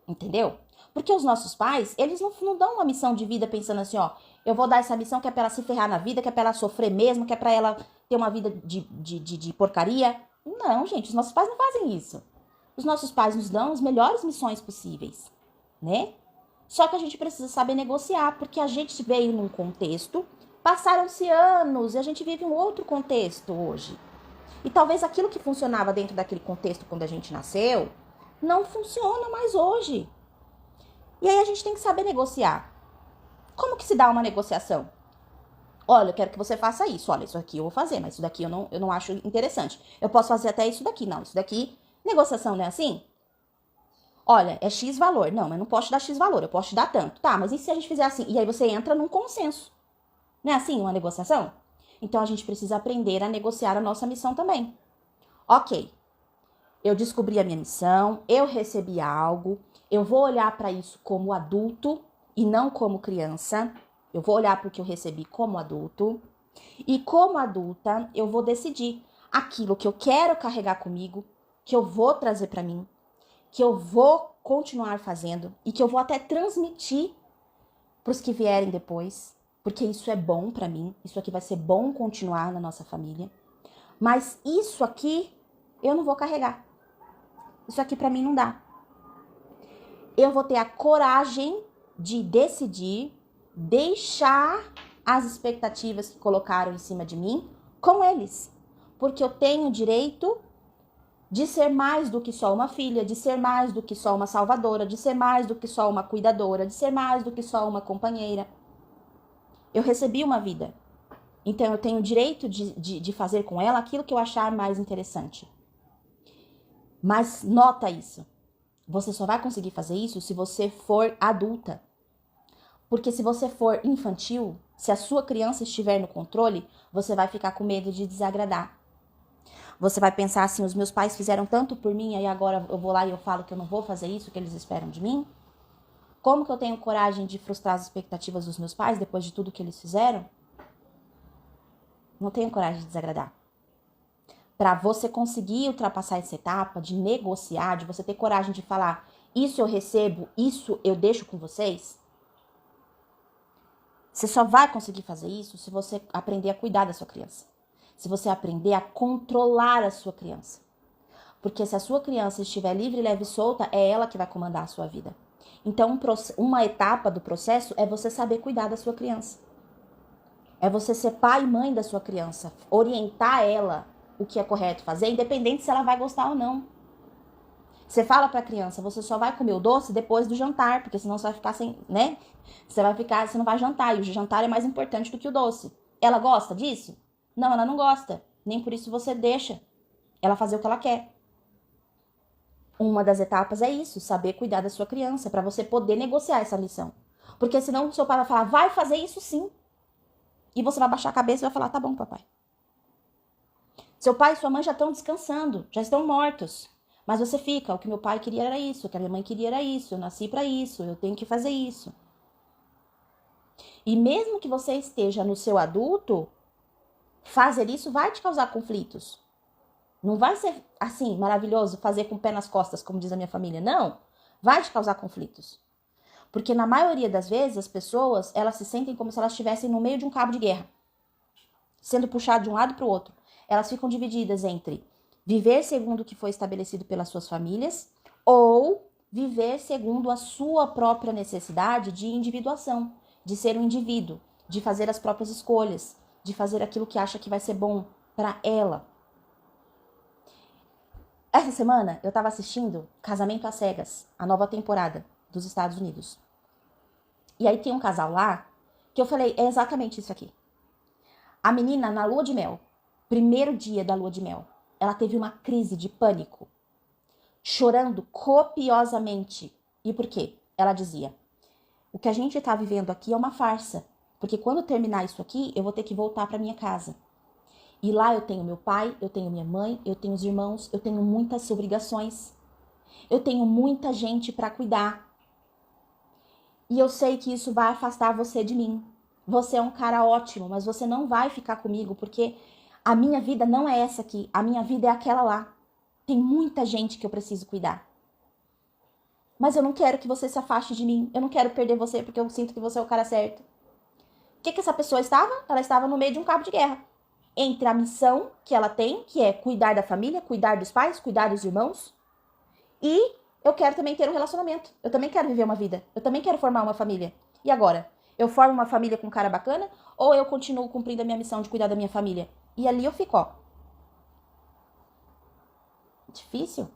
A: Entendeu? Porque os nossos pais, eles não dão uma missão de vida pensando assim, eu vou dar essa missão que é pra ela se ferrar na vida, que é pra ela sofrer mesmo, que é pra ela ter uma vida de porcaria. Não, gente, os nossos pais não fazem isso. Os nossos pais nos dão as melhores missões possíveis, né? Só que a gente precisa saber negociar, porque a gente veio num contexto, passaram-se anos e a gente vive um outro contexto hoje. E talvez aquilo que funcionava dentro daquele contexto quando a gente nasceu, não funciona mais hoje. E aí a gente tem que saber negociar. Como que se dá uma negociação? Olha, eu quero que você faça isso. Olha, isso aqui eu vou fazer, mas isso daqui eu não acho interessante. Eu posso fazer até isso daqui. Não, isso daqui, negociação não é assim? Olha, é X valor. Não, mas não posso te dar X valor, eu posso te dar tanto. Tá, mas e se a gente fizer assim? E aí você entra num consenso. Não é assim uma negociação? Então a gente precisa aprender a negociar a nossa missão também. Ok, eu descobri a minha missão, eu recebi algo, eu vou olhar para isso como adulto e não como criança. Eu vou olhar para o que eu recebi como adulto. E como adulta, eu vou decidir aquilo que eu quero carregar comigo, que eu vou trazer para mim, que eu vou continuar fazendo e que eu vou até transmitir para os que vierem depois, porque isso é bom para mim, isso aqui vai ser bom continuar na nossa família. Mas isso aqui eu não vou carregar. Isso aqui para mim não dá. Eu vou ter a coragem de decidir deixar as expectativas que colocaram em cima de mim com eles. Porque eu tenho o direito de ser mais do que só uma filha, de ser mais do que só uma salvadora, de ser mais do que só uma cuidadora, de ser mais do que só uma companheira. Eu recebi uma vida. Então eu tenho o direito de fazer com ela aquilo que eu achar mais interessante. Mas nota isso. Você só vai conseguir fazer isso se você for adulta. Porque se você for infantil, se a sua criança estiver no controle, você vai ficar com medo de desagradar. Você vai pensar assim, os meus pais fizeram tanto por mim, aí agora eu vou lá e eu falo que eu não vou fazer isso que eles esperam de mim? Como que eu tenho coragem de frustrar as expectativas dos meus pais depois de tudo que eles fizeram? Não tenho coragem de desagradar. Para você conseguir ultrapassar essa etapa de negociar, de você ter coragem de falar, isso eu recebo, isso eu deixo com vocês, você só vai conseguir fazer isso se você aprender a cuidar da sua criança. Se você aprender a controlar a sua criança. Porque se a sua criança estiver livre, leve e solta, é ela que vai comandar a sua vida. Então, uma etapa do processo é você saber cuidar da sua criança. É você ser pai e mãe da sua criança. Orientar ela o que é correto fazer, independente se ela vai gostar ou não. Você fala pra criança, você só vai comer o doce depois do jantar, porque senão você vai ficar sem, né? Você não vai jantar, e o jantar é mais importante do que o doce. Ela gosta disso? Não, ela não gosta. Nem por isso você deixa ela fazer o que ela quer. Uma das etapas é isso, saber cuidar da sua criança, para você poder negociar essa lição. Porque senão o seu pai vai falar, vai fazer isso sim. E você vai baixar a cabeça e vai falar, tá bom, papai. Seu pai e sua mãe já estão descansando, já estão mortos. Mas você fica, o que meu pai queria era isso, o que a minha mãe queria era isso, eu nasci para isso, eu tenho que fazer isso. E mesmo que você esteja no seu adulto, fazer isso vai te causar conflitos. Não vai ser assim, maravilhoso, fazer com o pé nas costas, como diz a minha família. Não, vai te causar conflitos. Porque na maioria das vezes, as pessoas, elas se sentem como se elas estivessem no meio de um cabo de guerra. Sendo puxado de um lado para o outro. Elas ficam divididas entre viver segundo o que foi estabelecido pelas suas famílias ou viver segundo a sua própria necessidade de individuação, de ser um indivíduo, de fazer as próprias escolhas, de fazer aquilo que acha que vai ser bom para ela. Essa semana eu tava assistindo Casamento às Cegas, a nova temporada dos Estados Unidos. E aí tem um casal lá que eu falei, é exatamente isso aqui. A menina na lua de mel, primeiro dia da lua de mel, ela teve uma crise de pânico, chorando copiosamente. E por quê? Ela dizia, o que a gente tá vivendo aqui é uma farsa, porque quando terminar isso aqui, eu vou ter que voltar para minha casa. E lá eu tenho meu pai, eu tenho minha mãe, eu tenho os irmãos, eu tenho muitas obrigações. Eu tenho muita gente para cuidar. E eu sei que isso vai afastar você de mim. Você é um cara ótimo, mas você não vai ficar comigo porque a minha vida não é essa aqui. A minha vida é aquela lá. Tem muita gente que eu preciso cuidar. Mas eu não quero que você se afaste de mim. Eu não quero perder você porque eu sinto que você é o cara certo. O que essa pessoa estava? Ela estava no meio de um cabo de guerra. Entre a missão que ela tem, que é cuidar da família, cuidar dos pais, cuidar dos irmãos. E eu quero também ter um relacionamento. Eu também quero viver uma vida. Eu também quero formar uma família. E agora? Eu formo uma família com um cara bacana? Ou eu continuo cumprindo a minha missão de cuidar da minha família? E ali eu fico, ó. Difícil.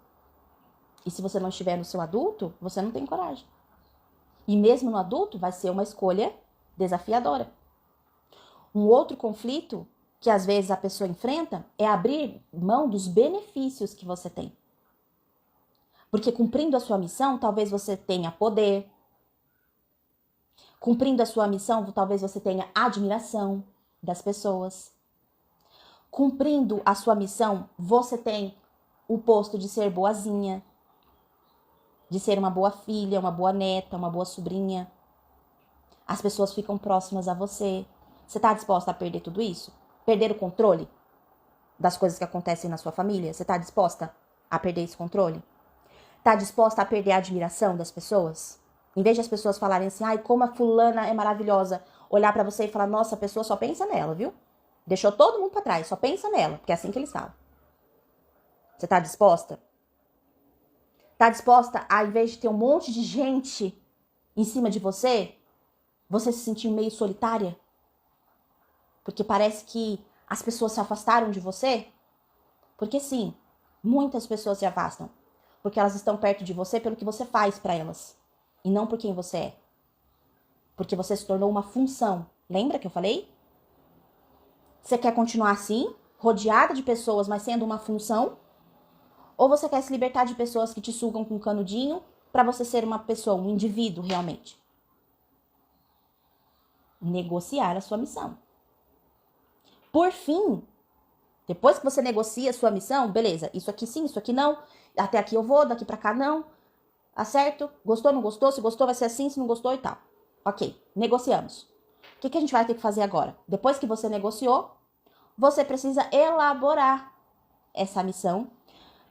A: E se você não estiver no seu adulto, você não tem coragem. E mesmo no adulto, vai ser uma escolha desafiadora. Um outro conflito que às vezes a pessoa enfrenta é abrir mão dos benefícios que você tem. Porque cumprindo a sua missão, talvez você tenha poder. Cumprindo a sua missão, talvez você tenha admiração das pessoas. Cumprindo a sua missão, você tem o posto de ser boazinha, de ser uma boa filha, uma boa neta, uma boa sobrinha. As pessoas ficam próximas a você. Você está disposta a perder tudo isso? Perder o controle das coisas que acontecem na sua família? Você está disposta a perder esse controle? Tá disposta a perder a admiração das pessoas? Em vez de as pessoas falarem assim, ai, como a fulana é maravilhosa, olhar pra você e falar, nossa, a pessoa só pensa nela, viu? Deixou todo mundo pra trás, só pensa nela, porque é assim que eles falam. Você tá disposta? Tá disposta a, ao invés de ter um monte de gente em cima de você, você se sentir meio solitária? Porque parece que as pessoas se afastaram de você? Porque sim, muitas pessoas se afastam. Porque elas estão perto de você pelo que você faz pra elas. E não por quem você é. Porque você se tornou uma função. Lembra que eu falei? Você quer continuar assim, rodeada de pessoas, mas sendo uma função? Ou você quer se libertar de pessoas que te sugam com canudinho pra você ser uma pessoa, um indivíduo realmente? Negociar a sua missão. Por fim, depois que você negocia a sua missão, beleza, isso aqui sim, isso aqui não, até aqui eu vou, daqui pra cá não, acerto? Gostou, não gostou? Se gostou vai ser assim, se não gostou e tal. Ok, negociamos. O que a gente vai ter que fazer agora? Depois que você negociou, você precisa elaborar essa missão,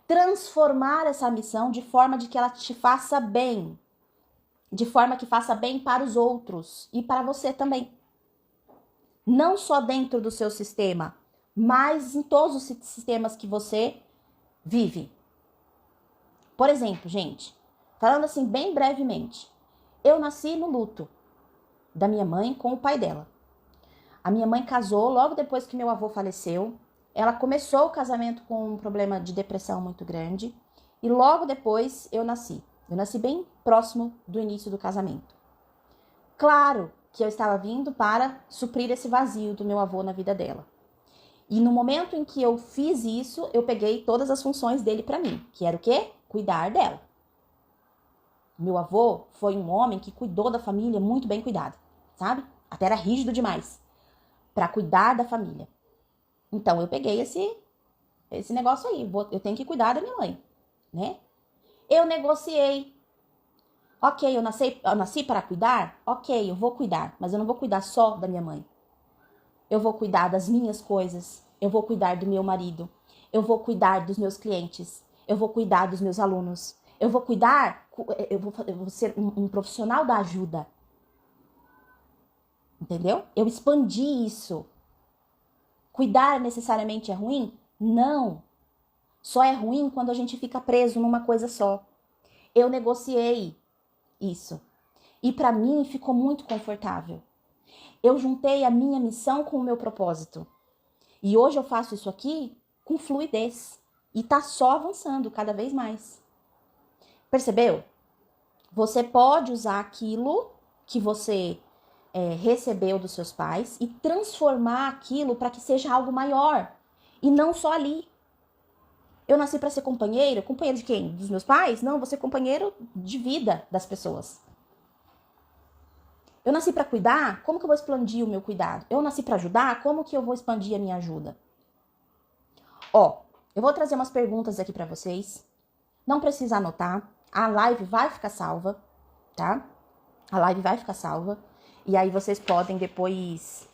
A: transformar essa missão de forma de que ela te faça bem, de forma que faça bem para os outros e para você também. Não só dentro do seu sistema, mas em todos os sistemas que você vive. Por exemplo, gente, falando assim bem brevemente, eu nasci no luto da minha mãe com o pai dela. A minha mãe casou logo depois que meu avô faleceu. Ela começou o casamento com um problema de depressão muito grande e logo depois eu nasci. Eu nasci bem próximo do início do casamento. Claro que eu estava vindo para suprir esse vazio do meu avô na vida dela. E no momento em que eu fiz isso, eu peguei todas as funções dele para mim, que era o quê? Cuidar dela. Meu avô foi um homem que cuidou da família muito bem cuidado, sabe? Até era rígido demais para cuidar da família. Então eu peguei esse negócio aí, eu tenho que cuidar da minha mãe, né? Eu negociei. Ok, eu nasci para cuidar? Ok, eu vou cuidar, mas eu não vou cuidar só da minha mãe. Eu vou cuidar das minhas coisas, eu vou cuidar do meu marido, eu vou cuidar dos meus clientes, eu vou cuidar dos meus alunos, eu vou cuidar, eu vou ser um profissional da ajuda. Entendeu? Eu expandi isso. Cuidar necessariamente é ruim? Não. Só é ruim quando a gente fica preso numa coisa só. Eu negociei isso. E para mim ficou muito confortável. Eu juntei a minha missão com o meu propósito. E hoje eu faço isso aqui com fluidez. E tá só avançando cada vez mais. Percebeu? Você pode usar aquilo que você recebeu dos seus pais e transformar aquilo para que seja algo maior. E não só ali. Eu nasci para ser companheiro. Companheiro de quem? Dos meus pais? Não, vou ser companheiro de vida das pessoas. Eu nasci para cuidar, como que eu vou expandir o meu cuidado? Eu nasci para ajudar, como que eu vou expandir a minha ajuda? Ó, eu vou trazer umas perguntas aqui para vocês. Não precisa anotar. A live vai ficar salva, tá? A live vai ficar salva. E aí vocês podem depois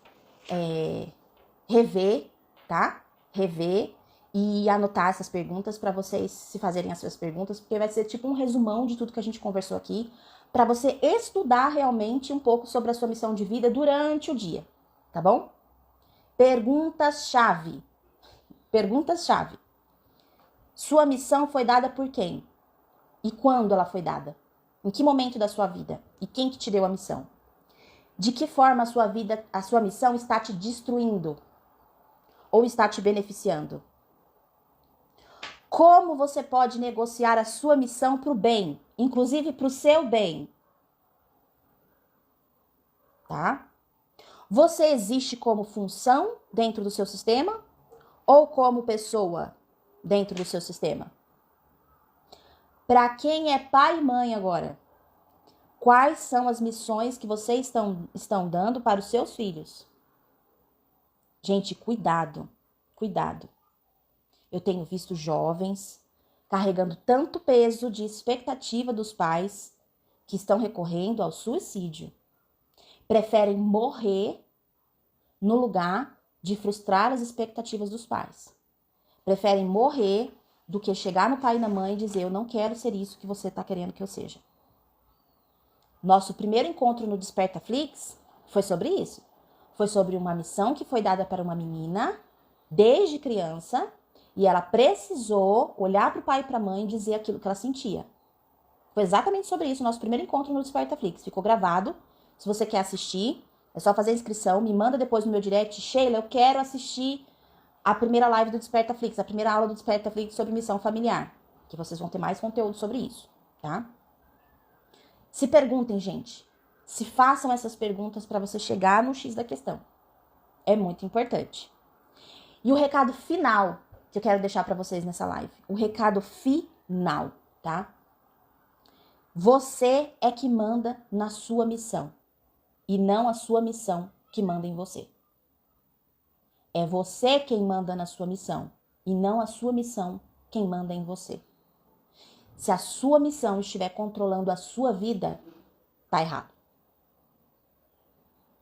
A: rever, tá? Rever e anotar essas perguntas para vocês se fazerem as suas perguntas, porque vai ser tipo um resumão de tudo que a gente conversou aqui, para você estudar realmente um pouco sobre a sua missão de vida durante o dia, tá bom? Perguntas-chave. Perguntas-chave. Sua missão foi dada por quem? E quando ela foi dada? Em que momento da sua vida? E quem que te deu a missão? De que forma a sua vida, a sua missão está te destruindo? Ou está te beneficiando? Como você pode negociar a sua missão para o bem, inclusive para o seu bem? Tá? Você existe como função dentro do seu sistema ou como pessoa dentro do seu sistema? Para quem é pai e mãe agora, quais são as missões que vocês estão dando para os seus filhos? Gente, cuidado, cuidado. Eu tenho visto jovens carregando tanto peso de expectativa dos pais que estão recorrendo ao suicídio. Preferem morrer no lugar de frustrar as expectativas dos pais. Preferem morrer do que chegar no pai e na mãe e dizer: eu não quero ser isso que você está querendo que eu seja. Nosso primeiro encontro no Desperta Flix foi sobre isso. Foi sobre uma missão que foi dada para uma menina desde criança e ela precisou olhar para o pai e para a mãe e dizer aquilo que ela sentia. Foi exatamente sobre isso o nosso primeiro encontro no Desperta Flix. Ficou gravado. Se você quer assistir, é só fazer a inscrição. Me manda depois no meu direct: Sheila, eu quero assistir a primeira live do Desperta Flix, a primeira aula do Desperta Flix sobre missão familiar. Que vocês vão ter mais conteúdo sobre isso, tá? Se perguntem, gente. Se façam essas perguntas para você chegar no X da questão. É muito importante. E o recado final que eu quero deixar para vocês nessa live. O recado final, tá? Você é que manda na sua missão. E não a sua missão que manda em você. É você quem manda na sua missão. E não a sua missão quem manda em você. Se a sua missão estiver controlando a sua vida, tá errado.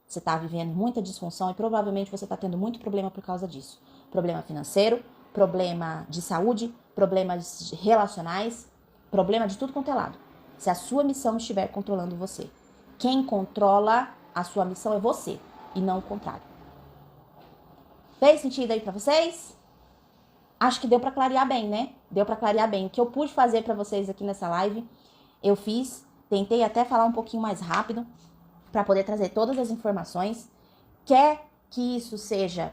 A: Você está vivendo muita disfunção e provavelmente você está tendo muito problema por causa disso. Problema financeiro, problema de saúde, problemas relacionais, problema de tudo quanto é lado. Se a sua missão estiver controlando você. Quem controla a sua missão é você e não o contrário. Fez sentido aí pra vocês? Acho que deu pra clarear bem, né? Deu pra clarear bem. O que eu pude fazer pra vocês aqui nessa live, eu fiz. Tentei até falar um pouquinho mais rápido pra poder trazer todas as informações. Quer que isso seja...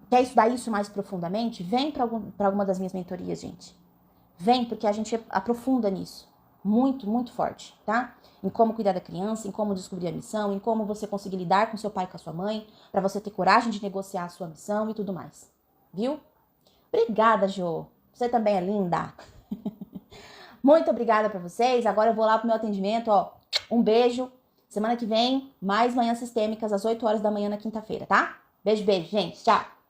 A: Quer estudar isso mais profundamente? Vem pra alguma das minhas mentorias, gente. Vem, porque a gente aprofunda nisso. Muito, muito forte, tá? Em como cuidar da criança, em como descobrir a missão, em como você conseguir lidar com seu pai e com a sua mãe, pra você ter coragem de negociar a sua missão e tudo mais. Viu? Obrigada, Jo. Você também é linda. Muito obrigada pra vocês. Agora eu vou lá pro meu atendimento, ó. Um beijo. Semana que vem, mais Manhãs Sistêmicas, às 8 horas da manhã na quinta-feira, tá? Beijo, beijo, gente. Tchau.